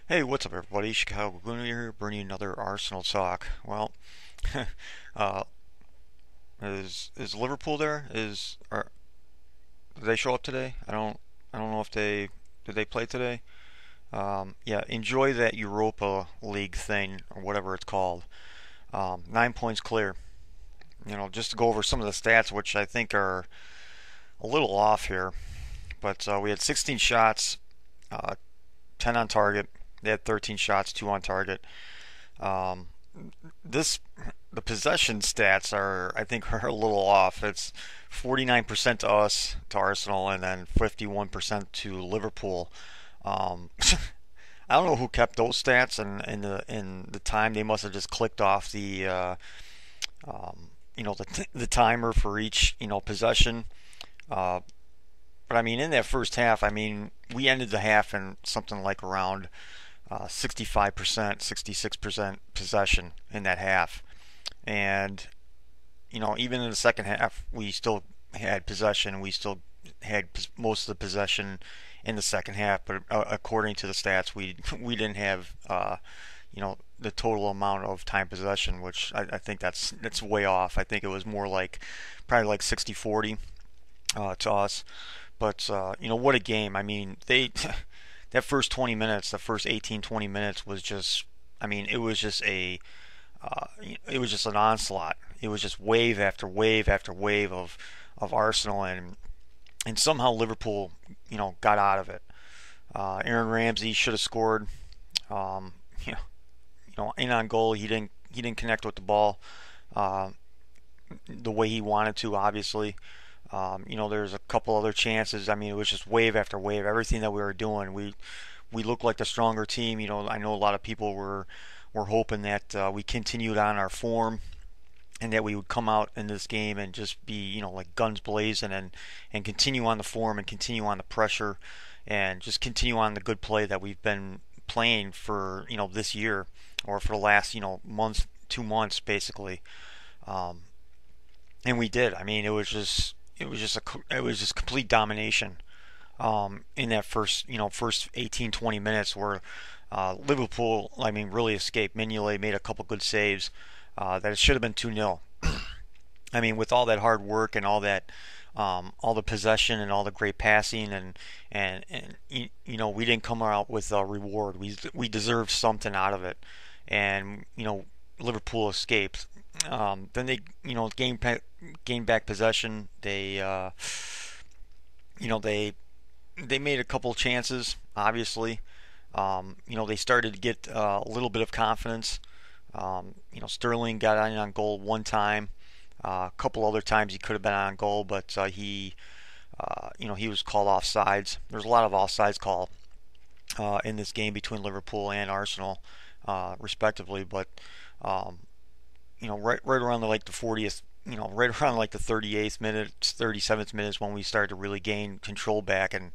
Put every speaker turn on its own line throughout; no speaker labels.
Hey, what's up, everybody? Chicago Gooner here, bringing you another Arsenal talk. Well, uh, is Liverpool there? Did they show up today? I don't know if they did they play today. Yeah, enjoy that Europa League thing or whatever it's called. 9 points clear. Just to go over some of the stats, which I think are a little off here. But we had 16 shots, uh, 10 on target. They had 13 shots, two on target. Um, this the possession stats are I think are a little off. It's 49% to us to Arsenal and then 51% to Liverpool. I don't know who kept those stats and in the time they must have just clicked off the timer for each possession. Uh, but I mean in that first half, I mean we ended the half in something like around 65%, 66% possession in that half. And, even in the second half, we still had possession. We still had most of the possession in the second half. But according to the stats, we didn't have, the total amount of time possession, which I think that's way off. I think it was more like probably like 60-40 to us. But what a game! I mean, that first 20 minutes, the first 18, 20 minutes was just, I mean, uh, it was just an onslaught. It was just wave after wave after wave of Arsenal, and somehow Liverpool, got out of it. Aaron Ramsey should have scored. Um, you know, in on goal, he didn't connect with the ball uh, the way he wanted to. Obviously, there's a couple other chances. I mean, it was just wave after wave. Everything that we were doing, we looked like the stronger team. I know a lot of people were hoping that we continued on our form and that we would come out in this game and just be, like guns blazing and continue on the form and continue on the pressure and just continue on the good play that we've been playing for, this year or for the last, months, 2 months basically. Um, and we did. I mean, it was just complete domination in that first 18 20 minutes where Liverpool, I mean, really escaped. Mignolet made a couple good saves that it should have been 2-0. I mean, with all that hard work and all the possession and all the great passing and we didn't come out with a reward. We deserved something out of it, and Liverpool escaped. Then they gained back possession. They made a couple chances, obviously. They started to get a little bit of confidence. Sterling got on goal one time. A couple other times he could have been on goal, but he was called offsides. There's a lot of offsides call in this game between Liverpool and Arsenal, respectively. But um, right around the 40th, right around like the 38th minute, 37th minute is when we started to really gain control back. And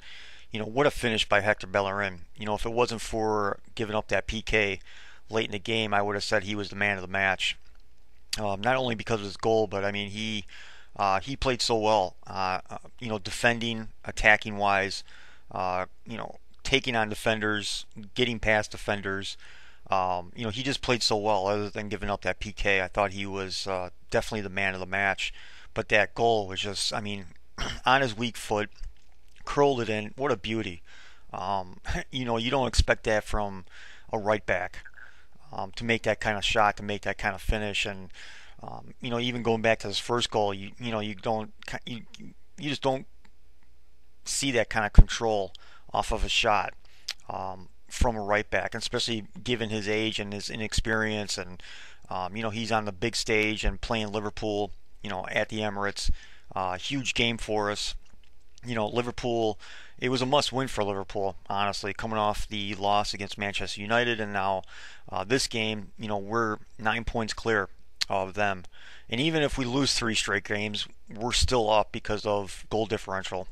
what a finish by Hector Bellerin. If it wasn't for giving up that PK late in the game, I would have said he was the man of the match. Not only because of his goal, but I mean he played so well. Defending, attacking wise, taking on defenders, getting past defenders. He just played so well. Other than giving up that PK, I thought he was definitely the man of the match. But that goal was just, I mean, on his weak foot, curled it in. What a beauty. You don't expect that from a right back to make that kind of shot, to make that kind of finish, and even going back to his first goal, you just don't see that kind of control off of a shot from a right back, and especially given his age and his inexperience, and he's on the big stage and playing Liverpool, at the Emirates. Huge game for us. Liverpool, it was a must-win for Liverpool, honestly, coming off the loss against Manchester United, and now this game, we're 9 points clear of them. And even if we lose three straight games, we're still up because of goal differential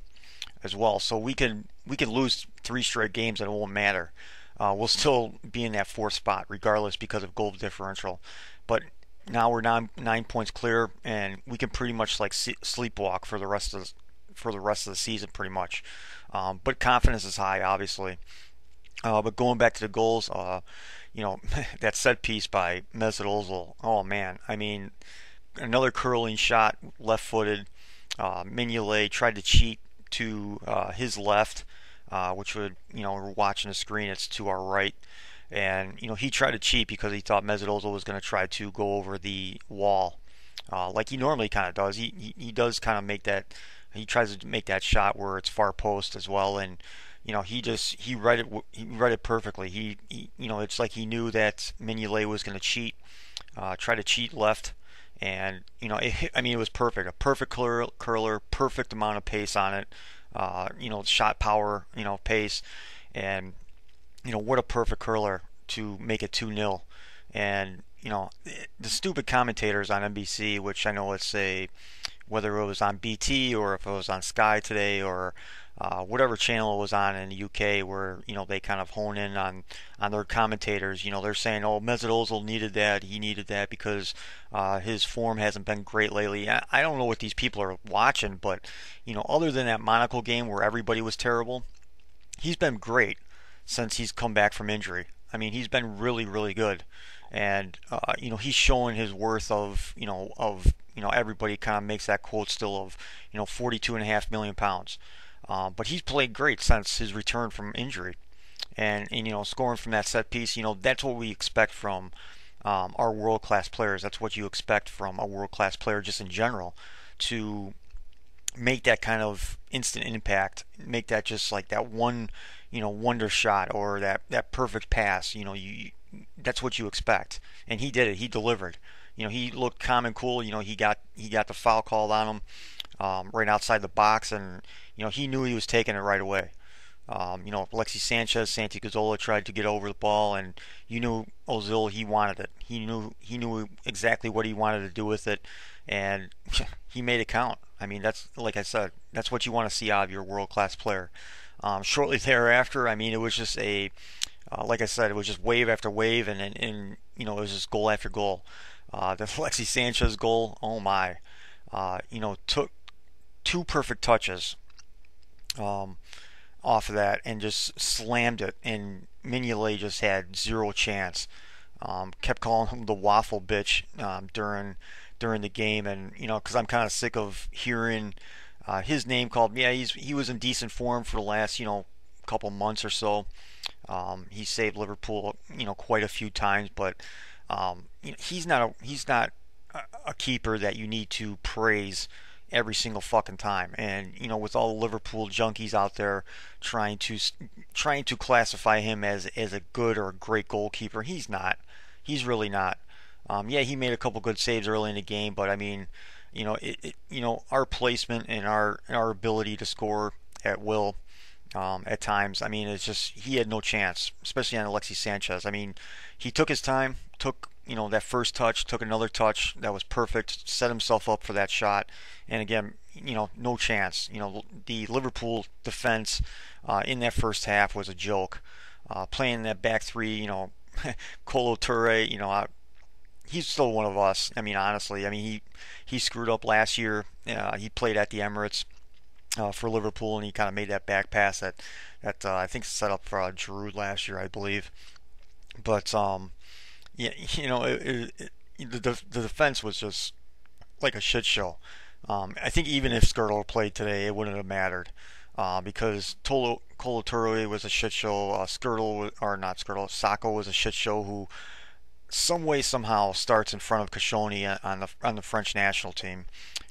as well. So we could lose three straight games and it won't matter. We'll still be in that fourth spot regardless because of goal differential. But now we're 9 points clear, and we can pretty much like sleepwalk for the rest of the season, pretty much. But confidence is high, obviously. But going back to the goals, you know, that set piece by Mesut Ozil. Oh man, I mean, another curling shot, left-footed. Mignolet tried to cheat to his left, which would, we're watching the screen. It's to our right, and he tried to cheat because he thought Mesut Ozil was going to try to go over the wall, like he normally kind of does. He does kind of make that. He tries to make that shot where it's far post as well, and he read it perfectly. It's like he knew that Mignolet was going to cheat, try to cheat left, and I mean, it was perfect. A perfect curler, perfect amount of pace on it. Shot power, pace, and what a perfect curler to make it 2-0. And the stupid commentators on NBC, which I know it's a whether it was on BT or if it was on Sky today or whatever channel it was on in the UK, where they kind of hone in on their commentators. They're saying, "Oh, Mesut Ozil needed that. He needed that because his form hasn't been great lately." I don't know what these people are watching, but other than that Monaco game where everybody was terrible, he's been great since he's come back from injury. I mean, he's been really, really good, and he's showing his worth of everybody kind of makes that quote still of 42.5 million pounds. But he's played great since his return from injury, and scoring from that set piece. That's what we expect from our world class players. That's what you expect from a world class player just in general, to make that kind of instant impact, make that just like that one, wonder shot or that perfect pass. That's what you expect, and he did it. He delivered. He looked calm and cool. He got the foul called on him right outside the box, and he knew he was taking it right away. Alexis Sanchez, Santi Cazorla tried to get over the ball, and you knew Ozil, he wanted it. He knew exactly what he wanted to do with it, and he made it count. I mean, that's like I said, that's what you want to see out of your world class player. Shortly thereafter, I mean, it was just like I said, it was just wave after wave, and it was just goal after goal. The Alexis Sanchez goal, oh my, took two perfect touches off of that and just slammed it, and Mignolet just had zero chance. Kept calling him the waffle bitch during the game, and because I'm kind of sick of hearing his name called. Yeah, he was in decent form for the last couple months or so. He saved Liverpool quite a few times, but he's not a keeper that you need to praise every single fucking time. And with all the Liverpool junkies out there trying to classify him as a good or a great goalkeeper, he's not. He's really not. Yeah, he made a couple good saves early in the game, but I mean, our placement and our ability to score at will. At times, I mean, it's just he had no chance, especially on Alexis Sanchez. I mean, he took his time, took that first touch, took another touch that was perfect, set himself up for that shot, and again, no chance. The Liverpool defense in that first half was a joke. Playing that back three, Kolo Toure, he's still one of us. I mean, honestly, I mean he screwed up last year. He played at the Emirates for Liverpool, and he kind of made that back pass that I think set up for Giroud last year, I believe. But yeah, the defense was just like a shit show. I think even if Skirtle played today, it wouldn't have mattered because Kolo Toure was a shit show. Skirtle, or not Skirtle, Sako was a shit show who some way somehow starts in front of Koscielny on the French national team.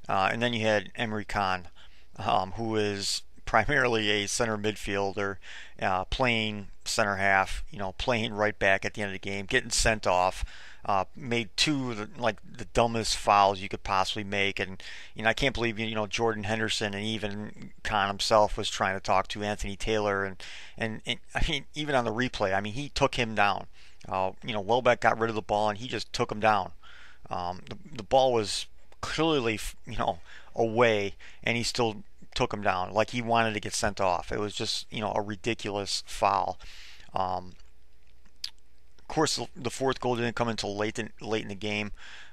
And then you had Emery Can, who is primarily a center midfielder, playing center half, playing right back at the end of the game, getting sent off, made two of the dumbest fouls you could possibly make, and I can't believe Jordan Henderson and even Khan himself was trying to talk to Anthony Taylor, and I mean even on the replay, I mean he took him down. Welbeck got rid of the ball and he just took him down. The ball was clearly away, and he still took him down like he wanted to get sent off. It was just a ridiculous foul. Of course, the fourth goal didn't come until late in the game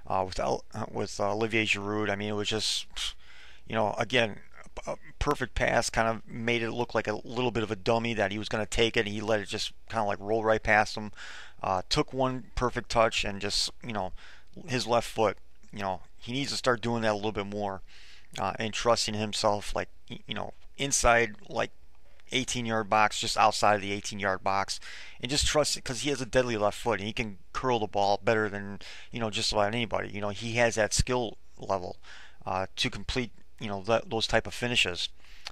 with Olivier Giroud. I mean, it was just again perfect pass, kind of made it look like a little bit of a dummy that he was going to take it, and he let it just kind of like roll right past him. Took one perfect touch and just, his left foot, he needs to start doing that a little bit more, and trusting himself, like, inside like 18-yard box, just outside of the 18-yard box, and just trust it because he has a deadly left foot and he can curl the ball better than just about anybody. He has that skill level to complete those type of finishes,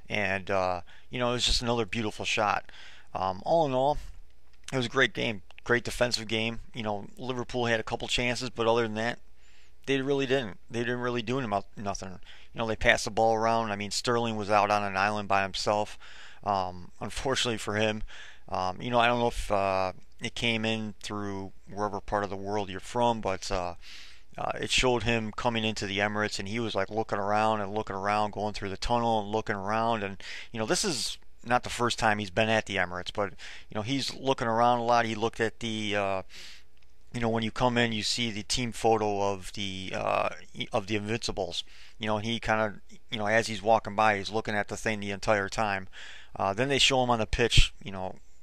and it was just another beautiful shot. All in all, it was a great game, great defensive game. Liverpool had a couple chances, but other than that, they really didn't. They didn't really do nothing. They passed the ball around. I mean, Sterling was out on an island by himself. Unfortunately for him, I don't know if it came in through wherever part of the world you're from, but it showed him coming into the Emirates, and he was like looking around and looking around, going through the tunnel and looking around. And this is not the first time he's been at the Emirates, but he's looking around a lot. He looked at the when you come in, you see the team photo of the Invincibles. And he kind of, as he's walking by, he's looking at the thing the entire time. Then they show him on the pitch,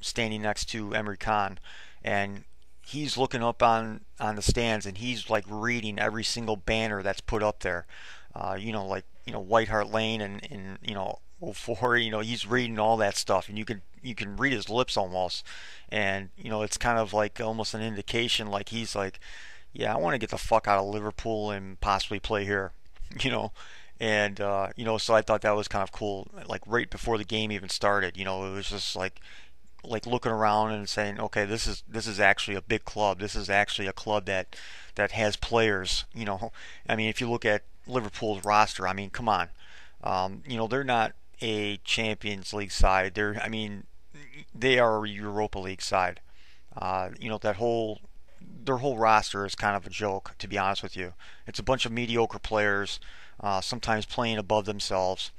standing next to Emery Khan, and he's looking up on the stands, and he's like reading every single banner that's put up there. Like White Hart Lane and '04. He's reading all that stuff, and you can read his lips almost, and it's kind of like almost an indication, like he's like, yeah, I want to get the fuck out of Liverpool and possibly play here, and so I thought that was kind of cool. Like right before the game even started, it was just like looking around and saying, okay, this is actually a big club. This is actually a club that has players. I mean, if you look at Liverpool's roster, I mean, come on, they're not a Champions League side. They are a Europa League side. Their whole roster is kind of a joke, to be honest with you. It's a bunch of mediocre players, sometimes playing above themselves,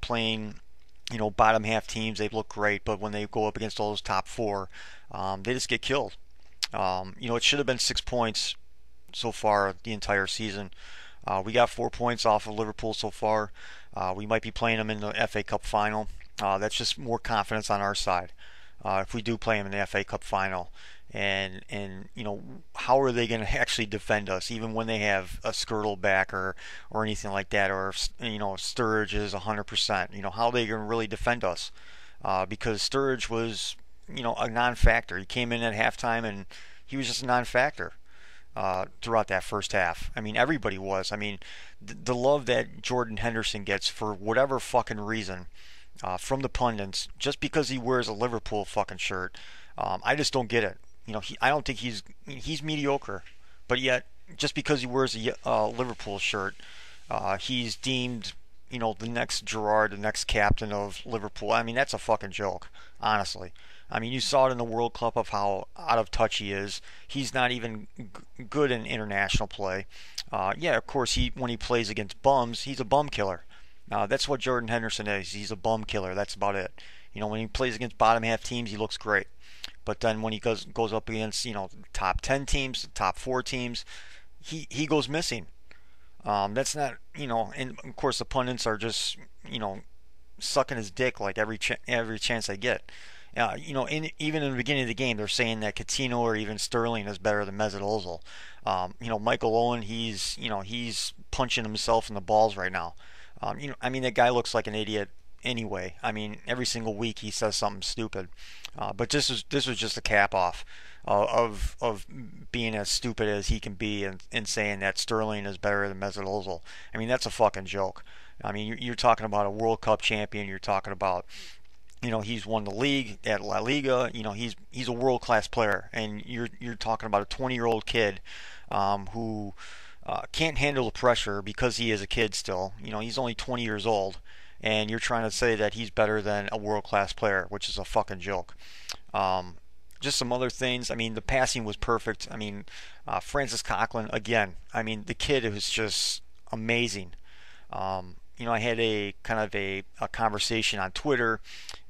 playing bottom half teams. They look great, but when they go up against all those top four, they just get killed. It should have been 6 points so far the entire season. We got 4 points off of Liverpool so far. We might be playing them in the FA Cup final. That's just more confidence on our side. If we do play them in the FA Cup final, and how are they going to actually defend us, even when they have a Skirtle back or anything like that, or if Sturridge is 100%. How are they going to really defend us? Because Sturridge was a non-factor. He came in at halftime and he was just a non-factor throughout that first half. I mean, everybody was. I mean, the love that Jordan Henderson gets for whatever fucking reason from the pundits, just because he wears a Liverpool fucking shirt, I just don't get it. I don't think he's mediocre, but yet just because he wears a Liverpool shirt, he's deemed the next Gerrard, the next captain of Liverpool. I mean, that's a fucking joke, honestly. I mean, you saw it in the World Cup of how out of touch he is. He's not even good in international play. Yeah, of course, when he plays against bums, he's a bum killer. That's what Jordan Henderson is. He's a bum killer. That's about it. When he plays against bottom half teams, he looks great. But then when he goes up against top 10 teams, top 4 teams, he goes missing. That's not and of course the pundits are just sucking his dick like every chance they get. Even in the beginning of the game, they're saying that Coutinho or even Sterling is better than Mesut Ozil. Michael Owen, he's punching himself in the balls right now. That guy looks like an idiot anyway. I mean, every single week he says something stupid. But this was just a cap off of being as stupid as he can be and saying that Sterling is better than Mesut Ozil. I mean, that's a fucking joke. I mean, you're talking about a World Cup champion. You're talking about he's won the league at La Liga. He's a world class player, and you're talking about a 20-year-old kid who can't handle the pressure because he is a kid still. He's only 20 years old, and you're trying to say that he's better than a world class player, which is a fucking joke. Just some other things. I mean, the passing was perfect. I mean, Francis Coquelin again. I mean, the kid was just amazing. I had a kind of a conversation on Twitter,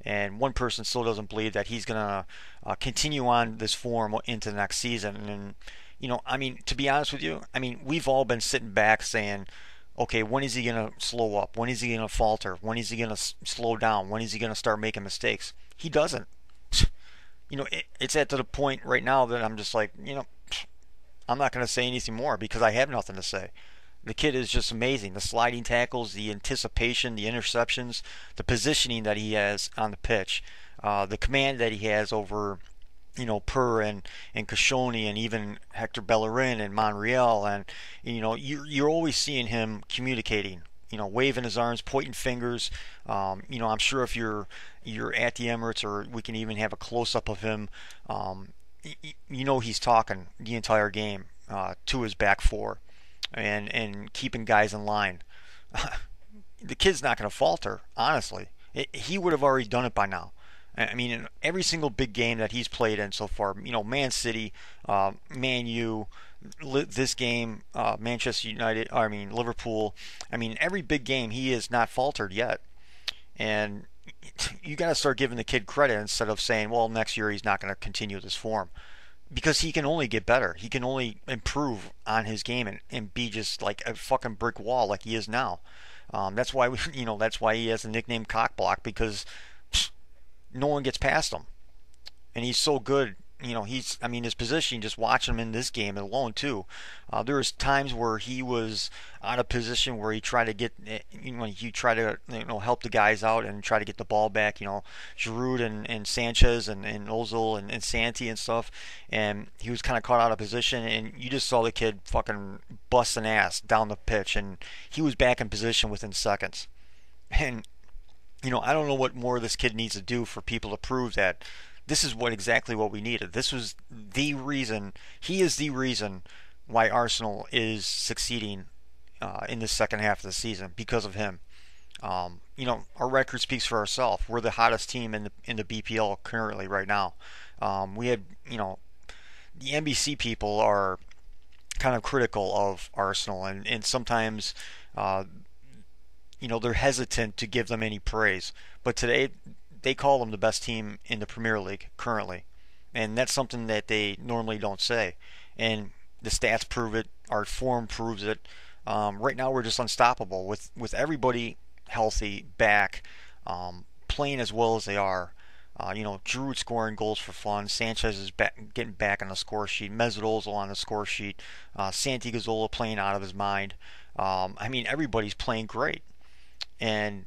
and one person still doesn't believe that he's gonna continue on this form into the next season. And to be honest with you, I mean, we've all been sitting back saying, okay, when is he going to slow up? When is he going to falter? When is he going to slow down? When is he going to start making mistakes? He doesn't. It's at the point right now that I'm just like, I'm not going to say anything more because I have nothing to say. The kid is just amazing. The sliding tackles, the anticipation, the interceptions, the positioning that he has on the pitch, the command that he has over, Purr and Kashoni and even Hector Bellerin and Monreal. And, you're always seeing him communicating, waving his arms, pointing fingers. I'm sure if you're at the Emirates, or we can even have a close-up of him, he's talking the entire game to his back four and keeping guys in line. The kid's not going to falter, honestly. He would have already done it by now. I mean, in every single big game that he's played in so far, Man City, Man U, this game, Manchester United, Liverpool. Every big game he has not faltered yet. And you got to start giving the kid credit instead of saying, well, next year he's not going to continue this form. Because he can only get better. He can only improve on his game and be just like a fucking brick wall like he is now. That's why that's why he has the nickname Cockblock, because no one gets past him, and he's so good. His position, just watching him in this game alone too. There was times where he was out of position where he tried to get, he tried to help the guys out and try to get the ball back. Giroud and Sanchez and Ozil and Santi and stuff, and he was kind of caught out of position, and you just saw the kid fucking busting ass down the pitch, and he was back in position within seconds. And I don't know what more this kid needs to do for people to prove that this is exactly what we needed. This was the reason. He is the reason why Arsenal is succeeding in the second half of the season, because of him. Our record speaks for ourselves. We're the hottest team in the BPL currently right now. We had, the NBC people are kind of critical of Arsenal, and sometimes, they're hesitant to give them any praise. But today, they call them the best team in the Premier League currently, and that's something that they normally don't say. And the stats prove it. Our form proves it. Right now, we're just unstoppable with everybody healthy, back, playing as well as they are. Giroud scoring goals for fun. Sanchez is getting back on the score sheet. Mesut Ozil on the score sheet. Santi Cazorla playing out of his mind. Everybody's playing great. And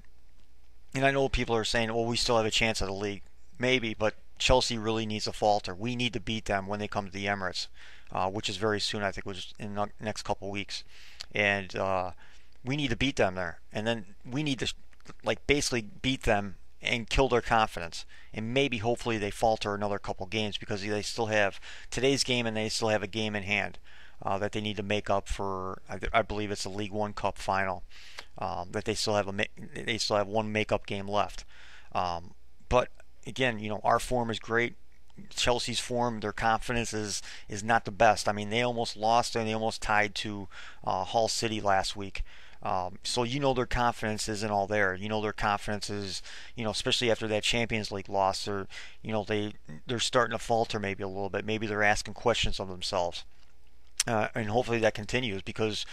I know people are saying, well, we still have a chance at the league. Maybe, but Chelsea really needs to falter. We need to beat them when they come to the Emirates, which is very soon, I think, which is in the next couple of weeks. And we need to beat them there. And then we need to, basically beat them and kill their confidence. And maybe, hopefully, they falter another couple games, because they still have today's game and they still have a game in hand that they need to make up for. I believe it's the League One Cup final. That they still have one makeup game left. But again, our form is great. Chelsea's form, their confidence is not the best. They almost lost and they almost tied to Hull City last week. So their confidence isn't all there. Their confidence is, especially after that Champions League loss, they're starting to falter maybe a little bit. Maybe they're asking questions of themselves. And hopefully that continues, because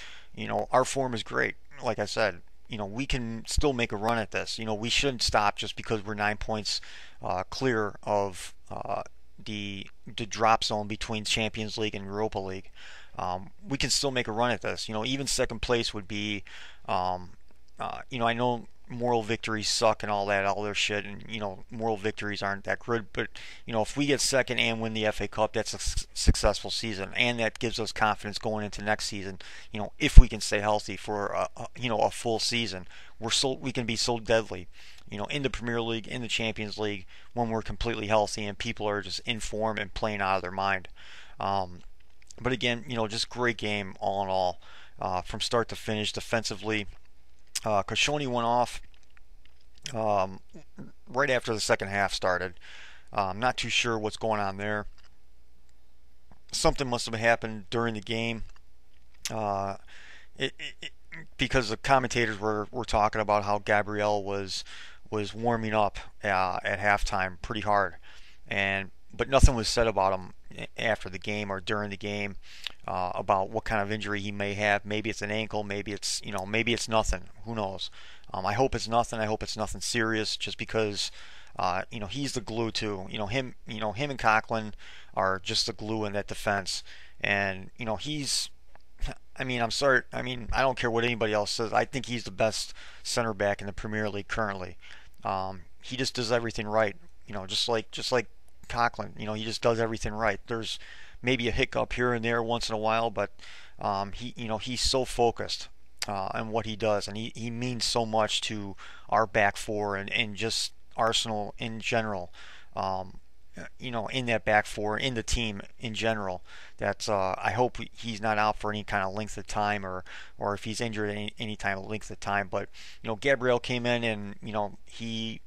our form is great. Like I said, we can still make a run at this. We shouldn't stop just because we're 9 points clear of the drop zone between Champions League and Europa League. We can still make a run at this. Even second place would be, I know moral victories suck and all their shit, and moral victories aren't that good, but if we get second and win the FA Cup, that's a successful season, and that gives us confidence going into next season. If we can stay healthy for a full season, we can be so deadly, in the Premier League, in the Champions League, when we're completely healthy and people are just in form and playing out of their mind. But again, just great game all in all, from start to finish. Defensively, Kashoni went off right after the second half started. I'm not too sure what's going on there. Something must have happened during the game, because the commentators were talking about how Gabriel was warming up at halftime pretty hard, but nothing was said about him after the game or during the game about what kind of injury he may have. Maybe it's an ankle, maybe it's maybe it's nothing. Who knows? I hope it's nothing. I hope it's nothing serious. Just because he's the glue too. Him and Conklin are just the glue in that defense, and he's. I mean, I'm sorry. I mean, I don't care what anybody else says. I think he's the best center back in the Premier League currently. He just does everything right. Just like Conklin. He just does everything right. There's maybe a hiccup here and there once in a while, but he's so focused on what he does, and he means so much to our back four and just Arsenal in general. Um, in that back four, in the team in general. That I hope he's not out for any kind of length of time, or if he's injured any time of length of time. But Gabriel came in and he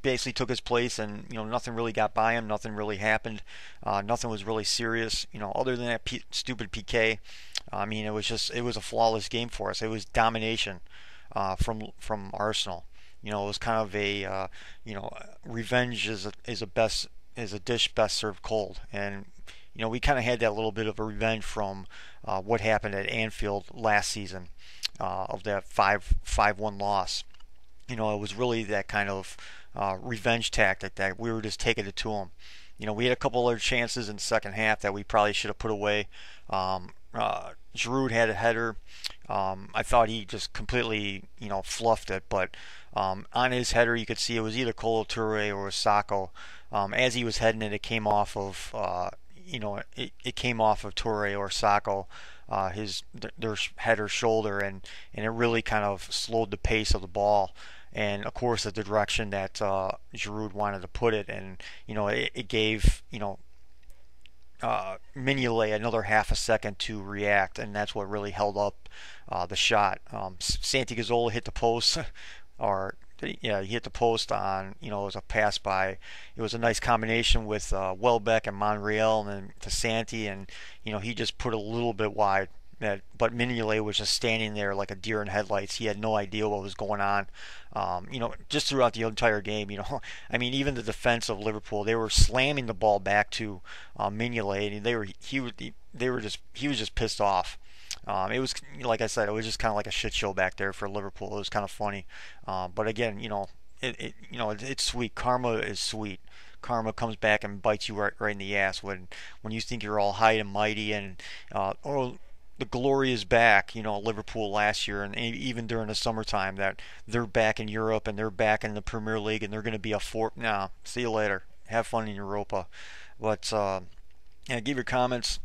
basically took his place, and nothing really got by him, nothing really happened, nothing was really serious. Other than that stupid PK. I mean, it was a flawless game for us. It was domination from Arsenal. It was kind of a revenge is a dish best served cold, and we kind of had that little bit of a revenge from what happened at Anfield last season of that 5-1 loss. It was really that kind of revenge tactic that we were just taking it to them. We had a couple other chances in the second half that we probably should have put away. Giroud had a header. I thought he just completely, fluffed it, but on his header you could see it was either Kolo Toure or Sacco. As he was heading it, it came off of, it came off of Toure or Sacco, their header shoulder, and it really kind of slowed the pace of the ball. And of course, the direction that Giroud wanted to put it, and it gave Mignolet another half a second to react, and that's what really held up the shot. Santi Cazorla hit the post, or yeah, he hit the post on, it was a pass by, it was a nice combination with Welbeck and Monreal and then to Santi, and he just put a little bit wide. But Mignolet was just standing there like a deer in headlights. He had no idea what was going on. Just throughout the entire game, I mean, even the defense of Liverpool, they were slamming the ball back to Mignolet, and he was just pissed off. It was, like I said, it was just kind of like a shit show back there for Liverpool. It was kind of funny, but again, it's sweet. Karma is sweet. Karma comes back and bites you right in the ass when you think you're all high and mighty, and the glory is back. Liverpool last year, and even during the summertime, that they're back in Europe and they're back in the Premier League and they're going to be a fort. Nah, see you later. Have fun in Europa. But give your comments.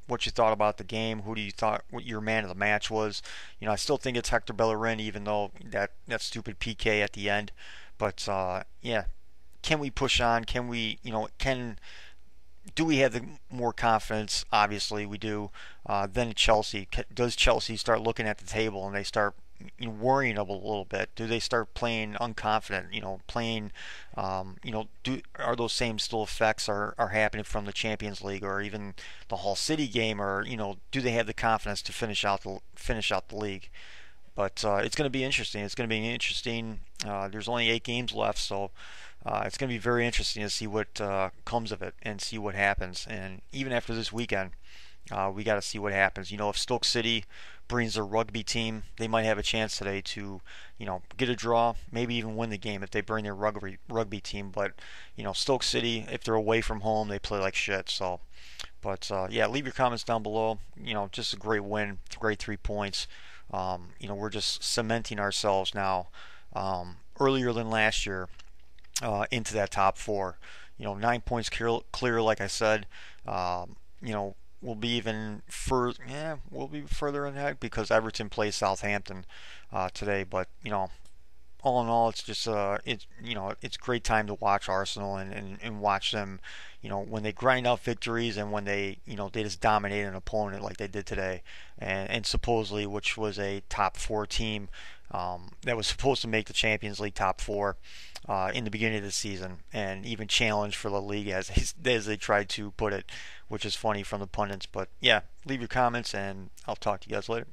What you thought about the game. Who do you thought what your man of the match was? I still think it's Hector Bellerin, even though that stupid PK at the end. But yeah, can we push on? Can we? Do we have the more confidence? Obviously, we do. Than Chelsea. Does Chelsea start looking at the table and they start worrying a little bit? Do they start playing unconfident? Playing. Are those same still effects are happening from the Champions League or even the Hull City game? Or do they have the confidence to finish out the league? But it's going to be interesting. It's going to be interesting. There's only 8 games left, so. It's going to be very interesting to see what comes of it and see what happens. And even after this weekend, we got to see what happens. If Stoke City brings their rugby team, they might have a chance today to, get a draw, maybe even win the game if they bring their rugby team. But, Stoke City, if they're away from home, they play like shit. So, but yeah, leave your comments down below. Just a great win, great 3 points. We're just cementing ourselves now earlier than last year. Into that top 4, 9 points clear. Like I said, we'll be even further. Yeah, we'll be further ahead because Everton plays Southampton today. But all in all, it's just it's a great time to watch Arsenal and watch them. When they grind out victories and when they they just dominate an opponent like they did today, and supposedly which was a top 4 team. That was supposed to make the Champions League top 4 in the beginning of the season and even challenge for the league as they tried to put it, which is funny from the pundits. But yeah, leave your comments and I'll talk to you guys later.